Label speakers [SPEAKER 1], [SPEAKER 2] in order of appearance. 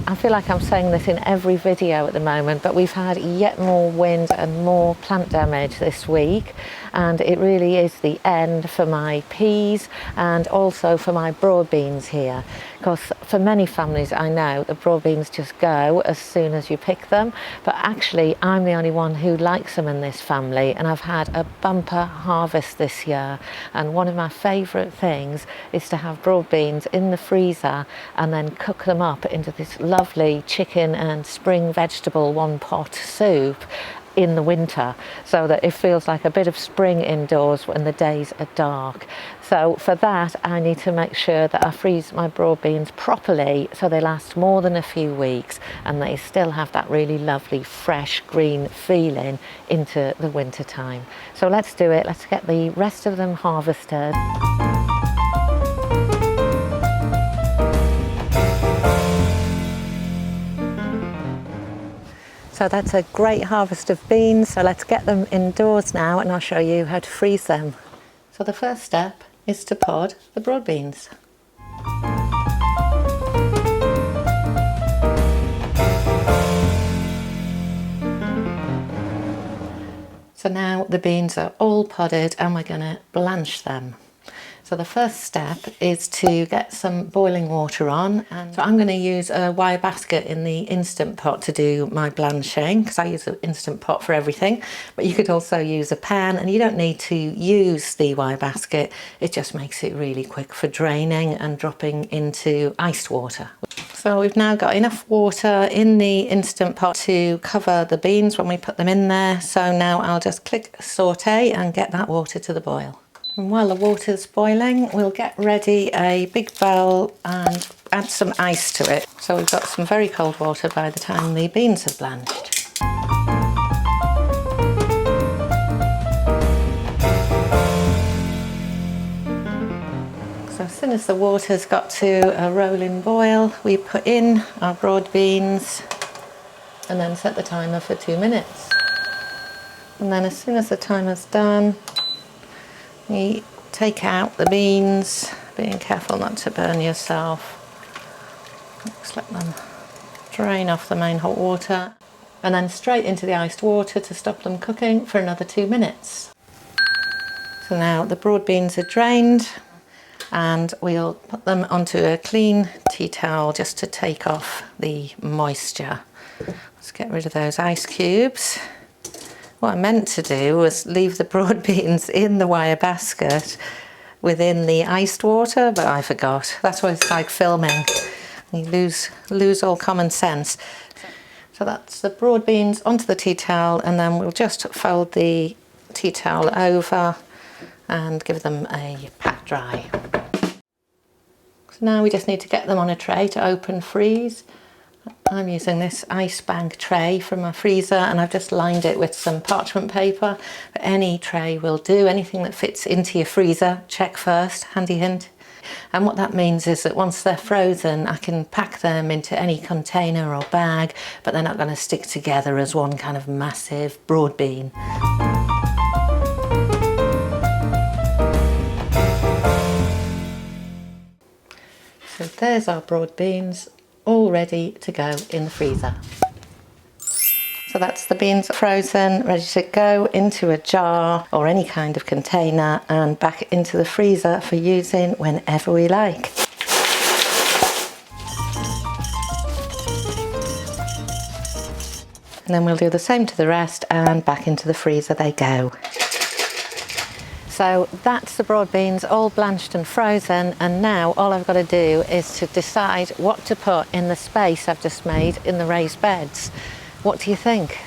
[SPEAKER 1] I feel like I'm saying this in every video at the moment, but we've had yet more wind and more plant damage this week, and it really is the end for my peas and also for my broad beans here, because for many families I know the broad beans just go as soon as you pick them, but actually I'm the only one who likes them in this family, and I've had a bumper harvest this year, and one of my favourite things is to have broad beans in the freezer and then cook them up into this lovely chicken and spring vegetable one pot soup in the winter, so that it feels like a bit of spring indoors when the days are dark. So for that I need to make sure that I freeze my broad beans properly so they last more than a few weeks and they still have that really lovely fresh green feeling into the winter time. So let's do it. Let's get the rest of them harvested. So that's a great harvest of beans, so let's get them indoors now and I'll show you how to freeze them. So the first step is to pod the broad beans. So now the beans are all podded and we're going to blanch them. So the first step is to get some boiling water on, and so I'm going to use a wire basket in the Instant Pot to do my blanching, because I use an Instant Pot for everything, but you could also use a pan, and you don't need to use the wire basket, it just makes it really quick for draining and dropping into iced water. So we've now got enough water in the Instant Pot to cover the beans when we put them in there, so now I'll just click saute and get that water to the boil. And while the water's boiling, we'll get ready a big bowl and add some ice to it. So we've got some very cold water by the time the beans are blanched. So as soon as the water's got to a rolling boil, we put in our broad beans and then set the timer for 2 minutes. And then as soon as the timer's done, you take out the beans, being careful not to burn yourself. Just let them drain off the main hot water, and then straight into the iced water to stop them cooking for another 2 minutes. So now the broad beans are drained, and we'll put them onto a clean tea towel just to take off the moisture. Let's get rid of those ice cubes. What I meant to do was leave the broad beans in the wire basket within the iced water, but I forgot. That's what it's like filming. You lose all common sense. So that's the broad beans onto the tea towel, and then we'll just fold the tea towel over and give them a pat dry. So now we just need to get them on a tray to open freeze. I'm using this ice bank tray from my freezer, and I've just lined it with some parchment paper. But any tray will do, anything that fits into your freezer, check first, handy hint. And what that means is that once they're frozen, I can pack them into any container or bag, but they're not going to stick together as one kind of massive broad bean. So there's our broad beans, all ready to go in the freezer. So that's the beans frozen, ready to go into a jar or any kind of container and back into the freezer for using whenever we like. And then we'll do the same to the rest, and back into the freezer they go. So that's the broad beans all blanched and frozen, and now all I've got to do is to decide what to put in the space I've just made in the raised beds. What do you think?